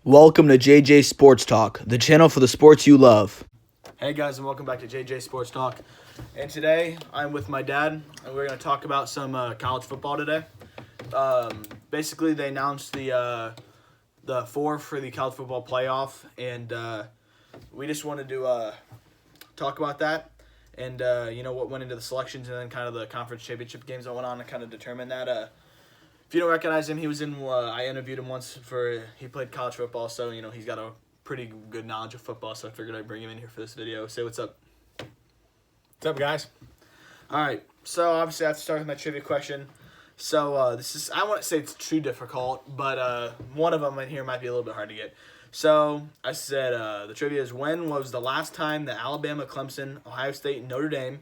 Welcome to JJ Sports Talk, the channel for the sports you love. Hey guys, and welcome back to JJ Sports Talk. And today I'm with my dad, and we're going to talk about some college football today. Basically, they announced the four for the college football playoff, and we just wanted to talk about that and what went into the selections, and then kind of the conference championship games that went on to kind of determine that. If you don't recognize him, he was in. I interviewed him once he played college football, so he's got a pretty good knowledge of football. So I figured I'd bring him in here for this video. Say what's up. What's up, guys? All right, so obviously I have to start with my trivia question. So this is, I wouldn't say it's too difficult, but one of them in here might be a little bit hard to get. So I said the trivia is, when was the last time that Alabama, Clemson, Ohio State, and Notre Dame,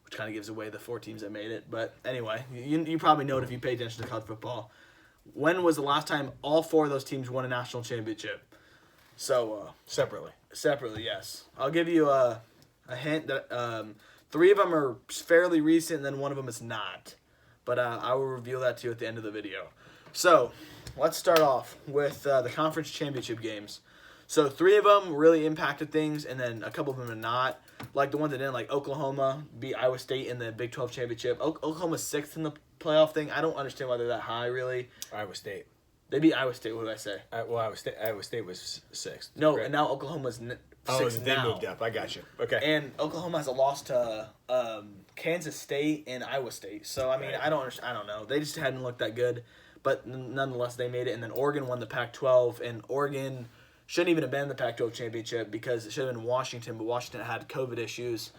which kind of gives away the four teams that made it, but anyway, you probably know it if you pay attention to college football. When was the last time all four of those teams won a national championship? So separately, yes. I'll give you a hint that three of them are fairly recent, and then one of them is not. But I will reveal that to you at the end of the video. So let's start off with the conference championship games. So three of them really impacted things, and then a couple of them did not. Like the ones that didn't, like Oklahoma beat Iowa State in the Big 12 championship. Oklahoma's sixth in the playoff thing. I don't understand why they're that high, really. Iowa State. They beat Iowa State. What did I say? Iowa State was sixth. No, correct? And now Oklahoma's sixth they now. moved up. I got you. Okay. And Oklahoma has a loss to Kansas State and Iowa State. So I mean, Right. I don't know. They just hadn't looked that good, but nonetheless, they made it. And then Oregon won the Pac-12, and Oregon shouldn't even have been in the Pac-12 championship because it should have been Washington, but Washington had COVID issues,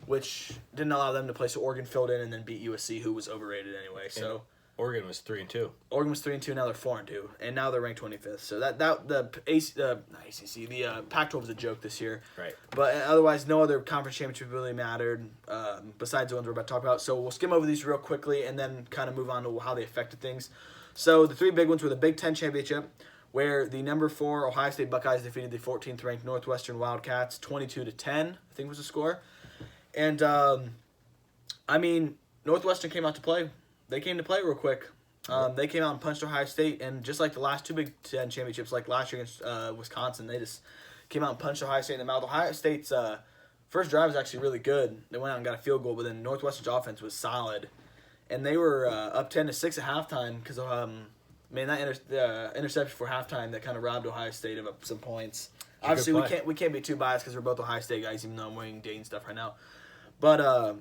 which didn't allow them to play. So Oregon filled in and then beat USC, who was overrated anyway. So Oregon was 3-2. Oregon was 3-2. Now they're 4-2, and now they're ranked 25th. So the Pac-12 was a joke this year. Right. But otherwise, no other conference championship really mattered besides the ones we're about to talk about. So we'll skim over these real quickly and then kind of move on to how they affected things. So the three big ones were the Big Ten championship, where the number 4 Ohio State Buckeyes defeated the 14th ranked Northwestern Wildcats 22-10, I think was the score. And Northwestern came out to play. They came to play real quick. They came out and punched Ohio State, and just like the last two Big Ten championships, like last year against Wisconsin, they just came out and punched Ohio State in the mouth. Ohio State's first drive was actually really good. They went out and got a field goal, but then Northwestern's offense was solid, and they were up 10-6 at halftime because that interception for halftime that kind of robbed Ohio State of some points. Obviously, we can't be too biased because we're both Ohio State guys, even though I'm wearing Dayton stuff right now. But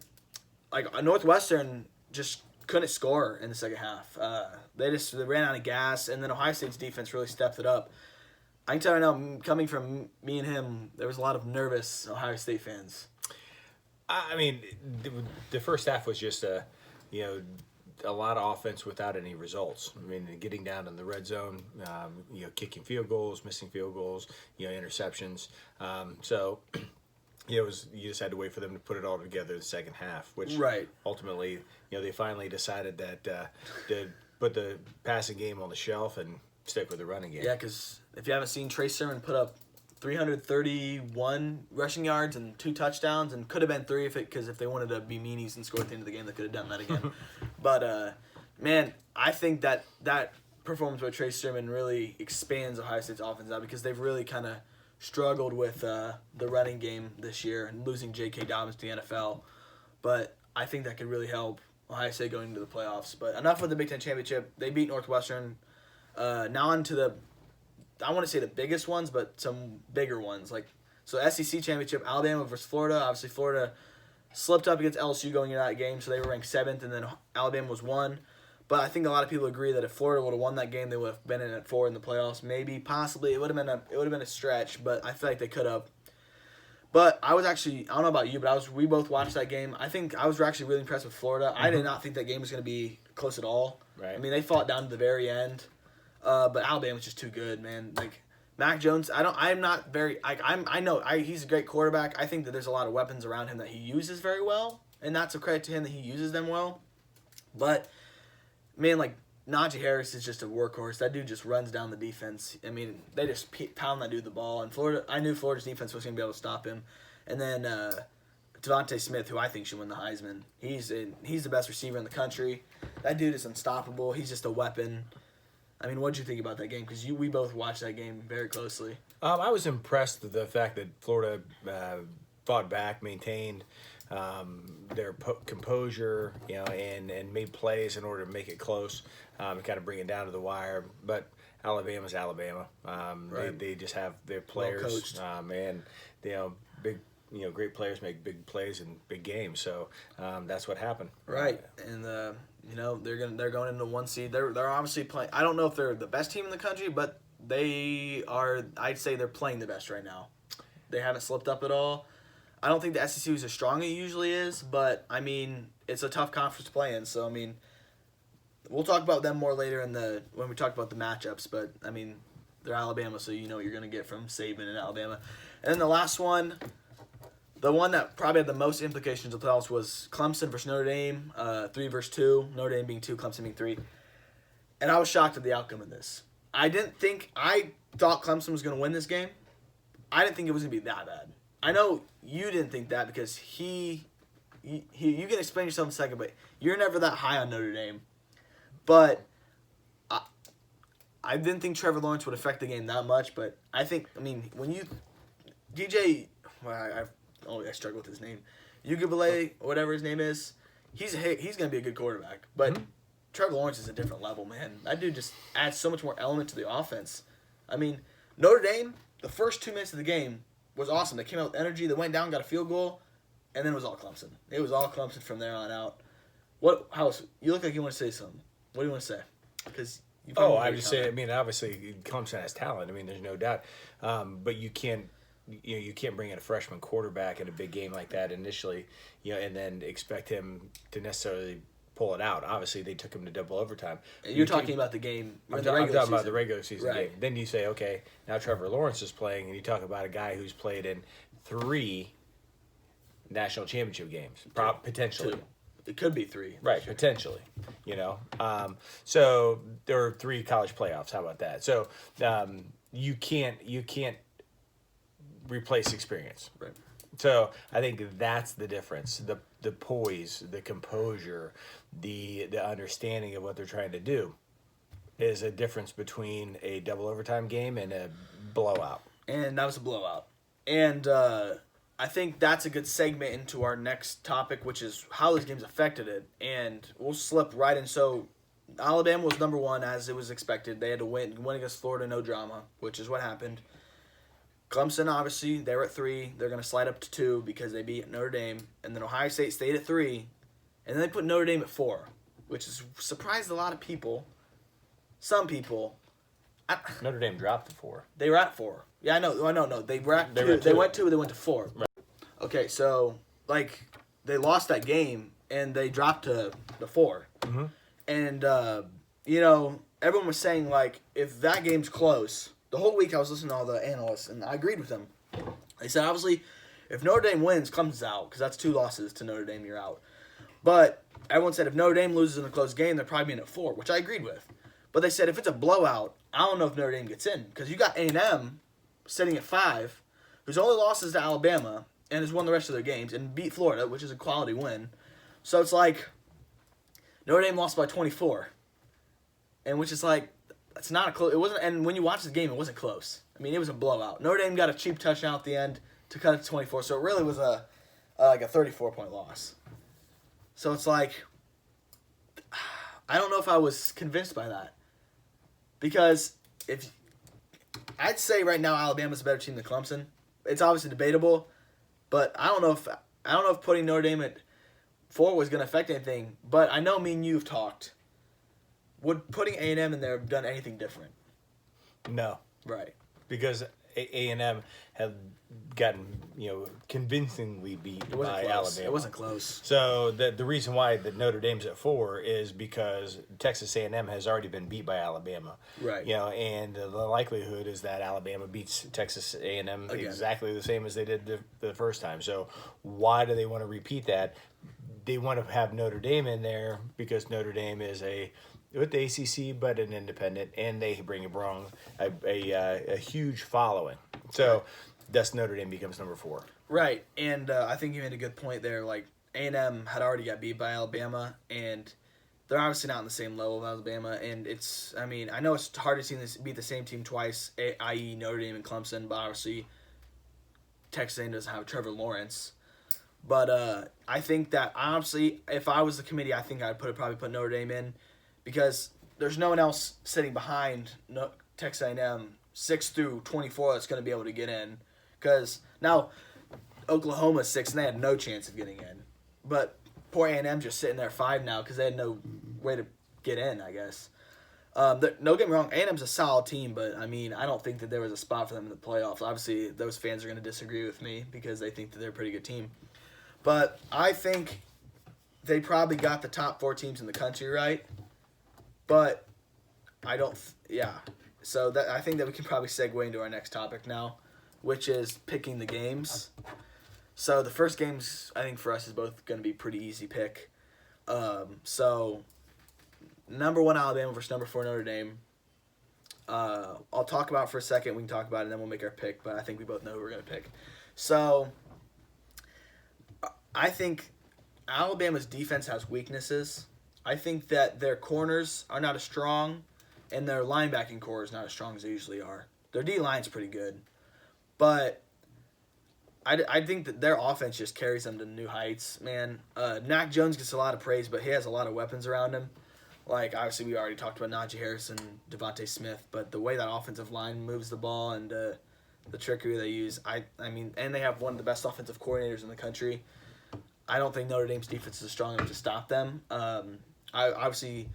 Northwestern just couldn't score in the second half. They ran out of gas, and then Ohio State's defense really stepped it up. I can tell you now, coming from me and him, there was a lot of nervous Ohio State fans. I mean, the first half was just a lot of offense without any results. I mean, getting down in the red zone, kicking field goals, missing field goals, interceptions. You just had to wait for them to put it all together the second half, which ultimately, they finally decided that to put the passing game on the shelf and stick with the running game. Yeah, because if you haven't seen, Trey Sermon put up 331 rushing yards and 2 touchdowns, and could have been 3 if they wanted to be meanies and score at the end of the game, they could have done that again. But man, I think that performance by Trey Sermon really expands Ohio State's offense out, because they've really kind of struggled with the running game this year and losing J.K. Dobbins to the NFL. But I think that could really help Ohio State going into the playoffs. But enough with the Big Ten championship. They beat Northwestern. Now on to I want to say the biggest ones, but some bigger ones. So SEC championship, Alabama versus Florida. Obviously, Florida slipped up against LSU going into that game, so they were ranked 7th, and then Alabama was 1. But I think a lot of people agree that if Florida would have won that game, they would have been in at 4 in the playoffs. Maybe, possibly, it would have been a stretch, but I feel like they could have. But I was actually, I don't know about you, but we both watched that game. I think I was actually really impressed with Florida. Mm-hmm. I did not think that game was going to be close at all. Right. I mean, they fought down to the very end. But Alabama was just too good, man. Mac Jones, I know he's a great quarterback. I think that there's a lot of weapons around him that he uses very well, and that's a credit to him that he uses them well. But man, Najee Harris is just a workhorse. That dude just runs down the defense. I mean, they just pound that dude the ball. And I knew Florida's defense was going to be able to stop him. And then Devontae Smith, who I think should win the Heisman. He's the best receiver in the country. That dude is unstoppable. He's just a weapon. I mean, what did you think about that game? Because we both watched that game very closely. I was impressed with the fact that Florida fought back, maintained their composure, and made plays in order to make it close, and kind of bring it down to the wire. But Alabama's Alabama. Right. They just have their players, and big. Great players make big plays in big games. So that's what happened. Right, and they're going into 1 seed. They're obviously playing. I don't know if they're the best team in the country, but they are. I'd say they're playing the best right now. They haven't slipped up at all. I don't think the SEC is as strong as it usually is, but I mean it's a tough conference to play in. So I mean, we'll talk about them more later when we talk about the matchups. But I mean, they're Alabama, so you know what you're going to get from Saban and Alabama. And then the last one. The one that probably had the most implications of the playoffs was Clemson versus Notre Dame, 3 versus 2. Notre Dame being 2, Clemson being 3. And I was shocked at the outcome of this. I thought Clemson was going to win this game. I didn't think it was going to be that bad. I know you didn't think that because you can explain yourself in a second, but you're never that high on Notre Dame. But I didn't think Trevor Lawrence would affect the game that much. But when you DJ, I struggle with his name. Ugabale, whatever his name is, he's going to be a good quarterback. But Trevor Lawrence is a different level, man. That dude just adds so much more element to the offense. I mean, Notre Dame, the first 2 minutes of the game was awesome. They came out with energy. They went down, got a field goal, and then it was all Clemson. It was all Clemson from there on out. You look like you want to say something. What do you want to say? Because I would say, obviously Clemson has talent. There's no doubt. But you can't bring in a freshman quarterback in a big game like that initially, and then expect him to necessarily pull it out. Obviously, they took him to double overtime. You're talking about the game. I'm talking about the regular season game. Then you say, okay, now Trevor Lawrence is playing, and you talk about a guy who's played in 3 national championship games, potentially. 2. It could be 3. Right, sure. Potentially. So there are 3 college playoffs. How about that? So you can't replace experience. Right. So I think that's the difference. The poise, the composure, the understanding of what they're trying to do is a difference between a double overtime game and a blowout. And that was a blowout. And I think that's a good segment into our next topic, which is how these games affected it. And we'll slip right in. So Alabama was number 1 as it was expected. They had to win against Florida, no drama, which is what happened. Clemson, obviously, they were at 3. They're going to slide up to 2 because they beat Notre Dame. And then Ohio State stayed at 3. And then they put Notre Dame at 4, which has surprised a lot of people. Some people. Notre Dame dropped to 4. They were at 4. Yeah, I know. No. They were at 2. They went 2. They went to 4. Right. Okay, so, they lost that game, and they dropped to the 4. Mm-hmm. And, everyone was saying, if that game's close... The whole week I was listening to all the analysts, and I agreed with them. They said, obviously, if Notre Dame wins, Clemson's out, because that's 2 losses to Notre Dame, you're out. But everyone said if Notre Dame loses in a close game, they're probably in at 4, which I agreed with. But they said if it's a blowout, I don't know if Notre Dame gets in, because you got A&M sitting at 5, whose only losses to Alabama, and has won the rest of their games, and beat Florida, which is a quality win. So it's Notre Dame lost by 24, and which is it's not a close. It wasn't, and when you watch the game, it wasn't close. It was a blowout. Notre Dame got a cheap touchdown at the end to cut it to 24, so it really was a 34-point loss. So it's I don't know if I was convinced by that, because I'd say right now Alabama's a better team than Clemson. It's obviously debatable, but I don't know if putting Notre Dame at 4 was going to affect anything. But I know me and you have talked. Would putting A&M in there have done anything different? No. Right. Because A&M had gotten, convincingly beat by Alabama. It wasn't close. So the reason why the Notre Dame's at 4 is because Texas A&M has already been beat by Alabama. Right. And the likelihood is that Alabama beats Texas A&M again, exactly the same as they did the first time. So why do they want to repeat that? They want to have Notre Dame in there because Notre Dame is with the ACC, but an independent, and they bring a huge following. So thus Notre Dame becomes number 4. Right, and I think you made a good point there. A&M had already got beat by Alabama, and they're obviously not on the same level of Alabama, and it's, I mean, I know it's hard to see this beat the same team twice, i.e. Notre Dame and Clemson, but obviously Texas A&M doesn't have Trevor Lawrence. But I think that, honestly, if I was the committee, I think I'd probably put Notre Dame in, because there's no one else sitting behind Texas A&M 6 through 24 that's going to be able to get in. Because now Oklahoma's 6, and they had no chance of getting in. But poor A&M just sitting there 5 now because they had no way to get in, I guess. Don't get me wrong, A&M's a solid team, but, I mean, I don't think that there was a spot for them in the playoffs. Obviously, those fans are going to disagree with me because they think that they're a pretty good team. But I think they probably got the top 4 teams in the country right. But I don't, So I think that we can probably segue into our next topic now, which is picking the games. So the first games, I think for us, is both going to be pretty easy pick. So number 1 Alabama versus number 4 Notre Dame. I'll talk about it for a second. We can talk about it, and then we'll make our pick. But I think we both know who we're going to pick. So I think Alabama's defense has weaknesses. I think that their corners are not as strong, and their linebacking core is not as strong as they usually are. Their D-line's pretty good. But I think that their offense just carries them to new heights, man. Mac Jones gets a lot of praise, but he has a lot of weapons around him. Like, obviously, we already talked about Najee Harris and Devontae Smith, but the way that offensive line moves the ball and the trickery they use, I mean, and they have one of the best offensive coordinators in the country. I don't think Notre Dame's defense is strong enough to stop them. I obviously,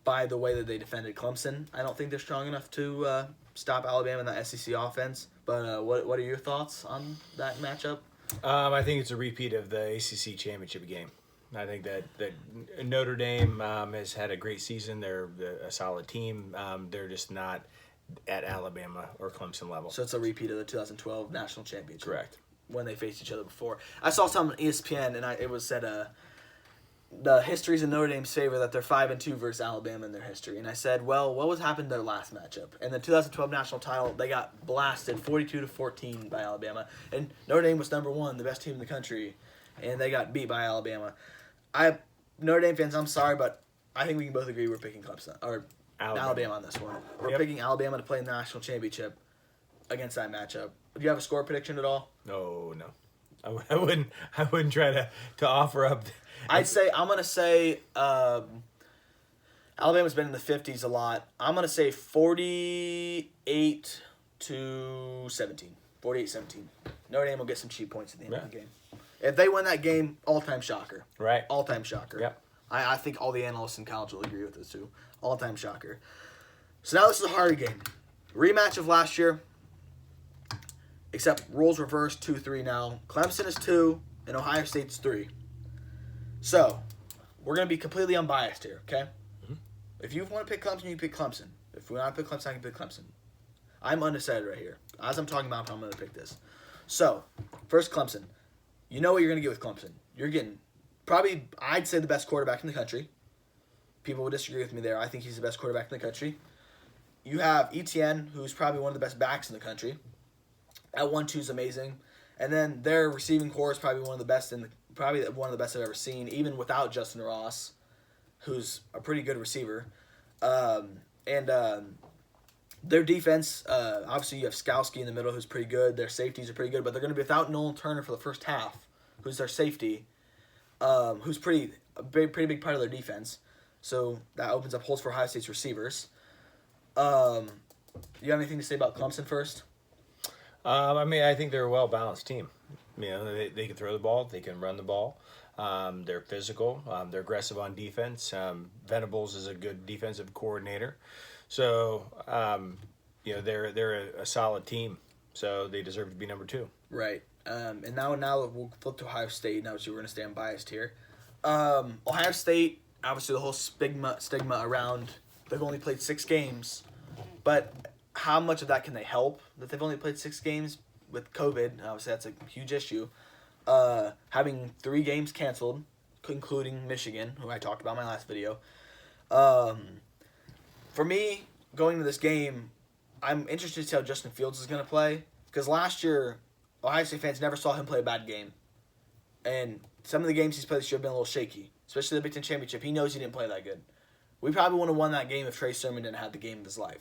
by the way that they defended Clemson, I don't think they're strong enough to stop Alabama in that SEC offense. But what are your thoughts on that matchup? I think it's a repeat of the ACC championship game. I think that Notre Dame has had a great season. They're a solid team. They're just not at Alabama or Clemson level. So it's a repeat of the 2012 national championship. Correct. When they faced each other before. I saw some on ESPN, and it was said the history's in Notre Dame's favor that they're 5-2 versus Alabama in their history. And I said, well, what was happened their last matchup? In the 2012 national title, they got blasted 42-14 by Alabama. And Notre Dame was number 1, the best team in the country, and they got beat by Alabama. Notre Dame fans, I'm sorry, but I think we can both agree we're picking Clemson or Alabama on this one. We're picking Alabama to play in the national championship against that matchup. Do you have a score prediction at all? No. I wouldn't try to offer up. I'm gonna say Alabama's been in the 50s a lot. I'm gonna say 48-17. 48-17. Notre Dame will get some cheap points at the end of the game. If they win that game, all-time shocker. Right. All-time shocker. Yep. I think all the analysts in college will agree with this too. All-time shocker. So now this is a harder game. Rematch of last year. Except roles reversed, 2-3 now. Clemson is 2, and Ohio State's 3. So, we're going to be completely unbiased here, okay? Mm-hmm. If you want to pick Clemson, you pick Clemson. If we want to pick Clemson, I can pick Clemson. I'm undecided right here. As I'm talking about, I'm going to pick this. So, first Clemson. You know what you're going to get with Clemson. You're getting probably, I'd say, the best quarterback in the country. People will disagree with me there. I think he's the best quarterback in the country. You have Etienne, who's probably one of the best backs in the country. At 1-2 is amazing. And then their receiving core is probably one of the best I've ever seen, even without Justin Ross, who's a pretty good receiver. Their defense, obviously you have Skowski in the middle, who's pretty good. Their safeties are pretty good, but they're going to be without Nolan Turner for the first half, who's their safety, who's pretty big part of their defense. So that opens up holes for Ohio State's receivers. You have anything to say about Clemson first? I think they're a well-balanced team. You know, they can throw the ball, they can run the ball. They're physical. They're aggressive on defense. Venables is a good defensive coordinator. So, they're a solid team. So they deserve to be number 2. Right. And now we'll flip to Ohio State. Now, so we're going to stay unbiased here. Ohio State, obviously the whole stigma around they've only played 6 games. But how much of that can they help that they've only played 6 games with COVID? Obviously, that's a huge issue. Having 3 games canceled, including Michigan, who I talked about in my last video. For me, going to this game, I'm interested to see how Justin Fields is going to play. Because last year, Ohio State fans never saw him play a bad game. And some of the games he's played this year have been a little shaky. especially the Big Ten championship. He knows he didn't play that good. We probably would have won that game if Trey Sermon didn't have the game of his life.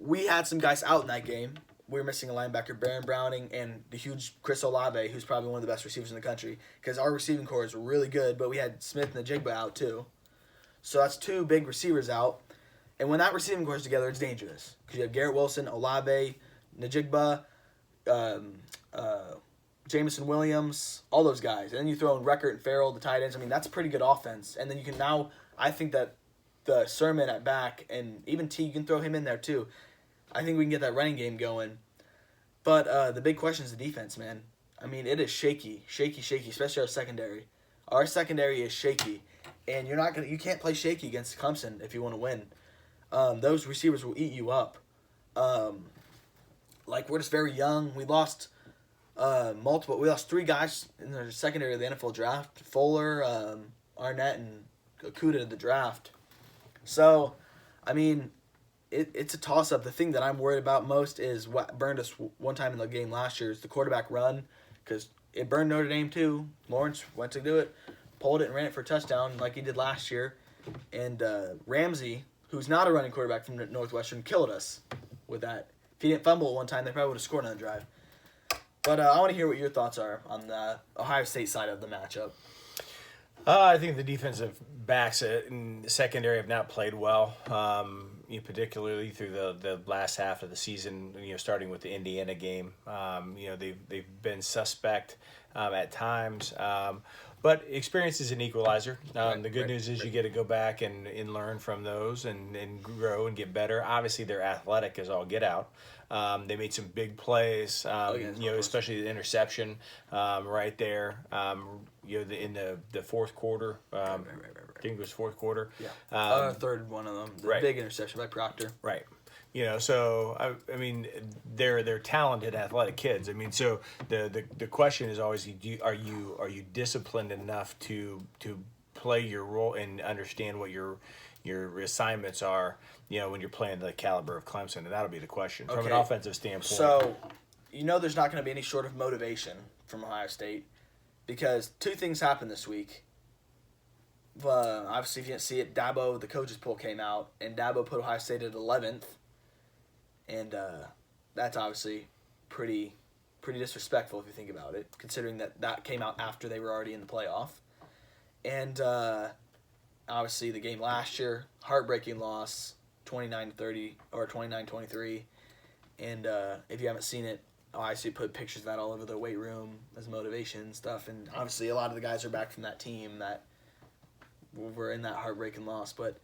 We had some guys out in that game. We were missing a linebacker, Baron Browning, and the huge Chris Olave, who's probably one of the best receivers in the country, because our receiving core is really good, but we had Smith and Najigba out too. So that's two big receivers out. And when that receiving core is together, it's dangerous. Because you have Garrett Wilson, Olave, Najigba, Jameson Williams, all those guys. And then you throw in Reckert and Farrell, the tight ends. I mean, that's a pretty good offense. And then you can now, I think that the Sermon at back, and even T, you can throw him in there too. I think we can get that running game going. But the big question is the defense, man. I mean, it is shaky, especially our secondary. Our secondary is shaky. And you can't play shaky against Clemson if you want to win. Those receivers will eat you up. We're just very young. We lost we lost 3 guys in the secondary of the NFL draft. Fuller, Arnett, and Okudah to the draft. So, I mean, it's a toss-up. The thing that I'm worried about most is what burned us one time in the game last year is the quarterback run, because it burned Notre Dame too. Lawrence went to do it, pulled it and ran it for a touchdown like he did last year. And Ramsey, who's not a running quarterback from Northwestern, killed us with that. If he didn't fumble at one time, they probably would have scored on the drive. But I want to hear what your thoughts are on the Ohio State side of the matchup. I think the defensive backs in the secondary have not played well, particularly through the last half of the season. Starting with the Indiana game, they've been suspect at times. But experience is an equalizer. The good news is you get to go back and learn from those and grow and get better. Obviously, they're athletic as all get out. They made some big plays, especially the interception right there. In the fourth quarter. I think it was fourth quarter. Yeah. Third one of them. The big interception by Proctor. Right. So I mean, they're talented, athletic kids. I mean, so the question is always, are you disciplined enough to play your role and understand what your assignments are? When you're playing the caliber of Clemson, and that'll be the question from an offensive standpoint. So, there's not going to be any sort of motivation from Ohio State, because 2 things happened this week. Obviously, if you didn't see it, Dabo, the coaches poll came out, and Dabo put Ohio State at 11th. And that's obviously pretty disrespectful if you think about it, considering that came out after they were already in the playoff. And obviously the game last year, heartbreaking loss, 29-30 or 29-23. And if you haven't seen it, Ohio State put pictures of that all over their weight room as motivation and stuff. And obviously a lot of the guys are back from that team that were in that heartbreaking loss. But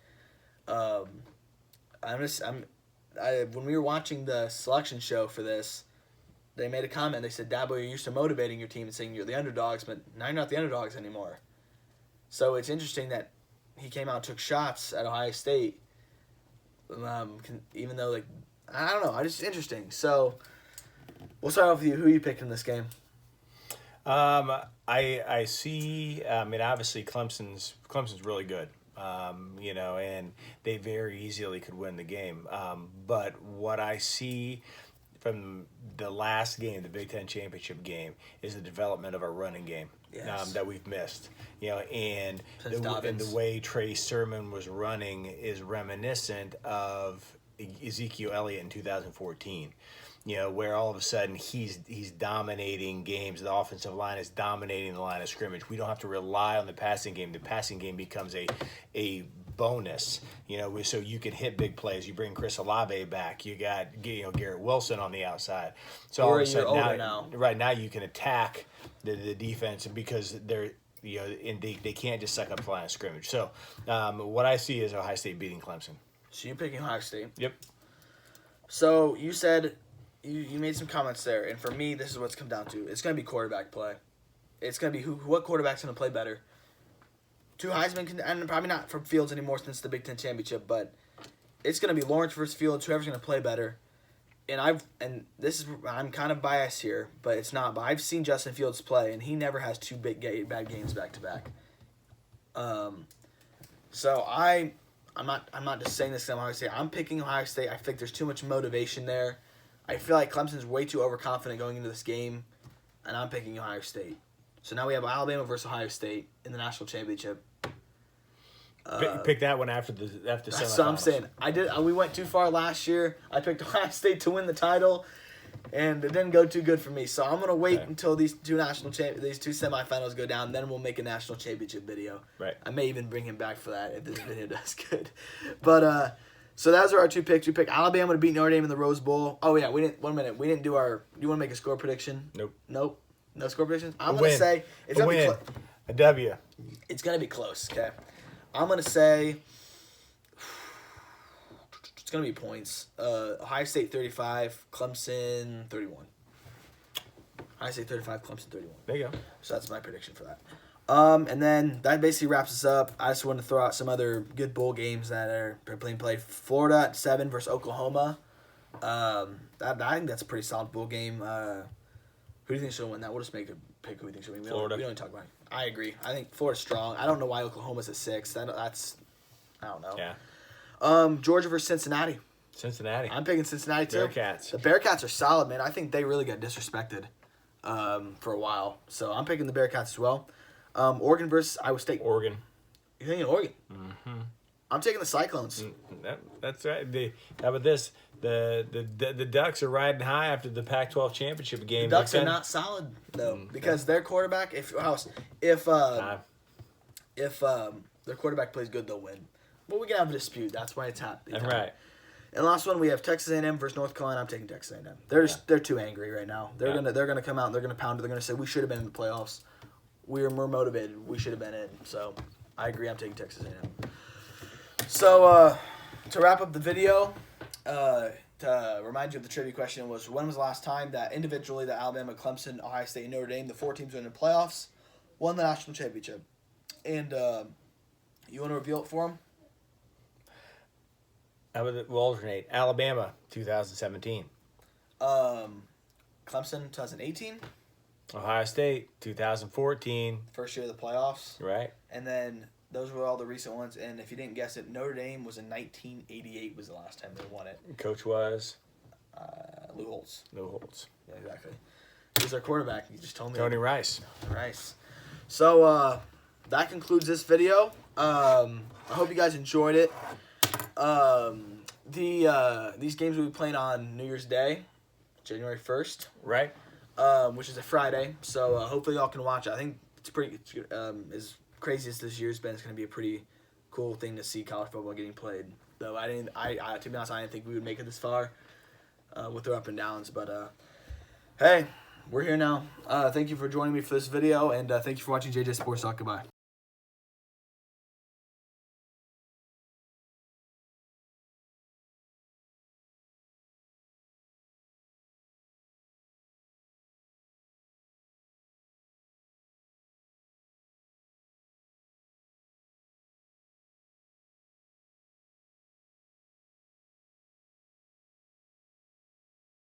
when we were watching the selection show for this, they made a comment. They said, Dabo, you're used to motivating your team and saying you're the underdogs, but now you're not the underdogs anymore. So it's interesting that he came out and took shots at Ohio State, even though, I don't know. It's just interesting. So we'll start off with you. Who are you picking in this game? I see. Obviously Clemson's really good. And they very easily could win the game. But what I see from the last game, the Big Ten championship game, is the development of our running game. Yes. That we've missed. And the way Trey Sermon was running is reminiscent of Ezekiel Elliott in 2014. Where all of a sudden he's dominating games. The offensive line is dominating the line of scrimmage. We don't have to rely on the passing game. The passing game becomes a bonus. So you can hit big plays. You bring Chris Olave back. You got Garrett Wilson on the outside. So all of a sudden right now you can attack the defense, because they're and they can't just suck up the line of scrimmage. So what I see is Ohio State beating Clemson. So you're picking Ohio State. Yep. So you said. You made some comments there, and for me, this is what's come down to. It's going to be quarterback play. It's going to be what quarterback's going to play better. 2 Heisman, and probably not from Fields anymore since the Big Ten championship, but it's going to be Lawrence versus Fields, whoever's going to play better. And I'm kind of biased here, but it's not. But I've seen Justin Fields play, and he never has 2 bad games back to back. So I'm not just saying this because I'm Ohio State. I'm picking Ohio State. I think there's too much motivation there. I feel like Clemson's way too overconfident going into this game, and I'm picking Ohio State. So now we have Alabama versus Ohio State in the national championship. Pick that one after the semifinals. That's what I'm saying. We went too far last year. I picked Ohio State to win the title, and it didn't go too good for me. So I'm gonna wait until these two semifinals go down. Then we'll make a national championship video. Right. I may even bring him back for that if this video does good. But so those are our two picks. We picked Alabama to beat Notre Dame in the Rose Bowl. Oh yeah, we didn't. 1 minute. We didn't do our. Do you want to make a score prediction? Nope. No score predictions. I'm gonna say it's a gonna win. be A W. it's gonna be close. Okay. I'm gonna say it's gonna be points. Ohio State 35, Clemson 31. Ohio State 35, Clemson 31. There you go. So that's my prediction for that. And then that basically wraps us up. I just want to throw out some other good bowl games that are being played. Florida at 7 versus Oklahoma. I think that's a pretty solid bowl game. Who do you think should win that? We'll just make a pick who we think should win. Florida. We don't talk about it. I agree. I think Florida's strong. I don't know why Oklahoma's at 6. I don't know. Yeah. Georgia versus Cincinnati. Cincinnati. I'm picking Cincinnati too. Bearcats. The Bearcats are solid, man. I think they really got disrespected for a while. So I'm picking the Bearcats as well. Oregon versus Iowa State. Oregon. You're thinking Oregon? Mm-hmm. I'm taking the Cyclones. That's right. How about this? The Ducks are riding high after the Pac-12 championship game. The Ducks are not solid though because their quarterback, if their quarterback plays good, they'll win. But we can have a dispute. That's why it's hot. Right. And last one we have Texas A&M versus North Carolina. I'm taking Texas A&M. They're too angry right now. They're gonna come out and they're gonna pound it. They're gonna say we should have been in the playoffs. We were more motivated. We should have been in. So I agree. I'm taking Texas A&M. So to wrap up the video, to remind you of the trivia question was when was the last time that individually that Alabama, Clemson, Ohio State, and Notre Dame, the 4 teams in the playoffs, won the national championship? And you want to reveal it for them? We'll alternate. Alabama, 2017. Clemson, 2018. Ohio State, 2014. First year of the playoffs. Right. And then those were all the recent ones. And if you didn't guess it, Notre Dame was in 1988 was the last time they won it. Coach was? Lou Holtz. Lou Holtz. Yeah, exactly. He was our quarterback. You just told me. Tony Rice. Rice. So that concludes this video. I hope you guys enjoyed it. These games will be playing on New Year's Day, January 1st. Right. Which is a Friday. So hopefully y'all can watch it. I think it's pretty as crazy as this year's been. It's going to be a pretty cool thing to see college football getting played. Though I to be honest, I didn't think we would make it this far with their up and downs. But hey, we're here now. Thank you for joining me for this video, and thank you for watching JJ Sports Talk. Goodbye.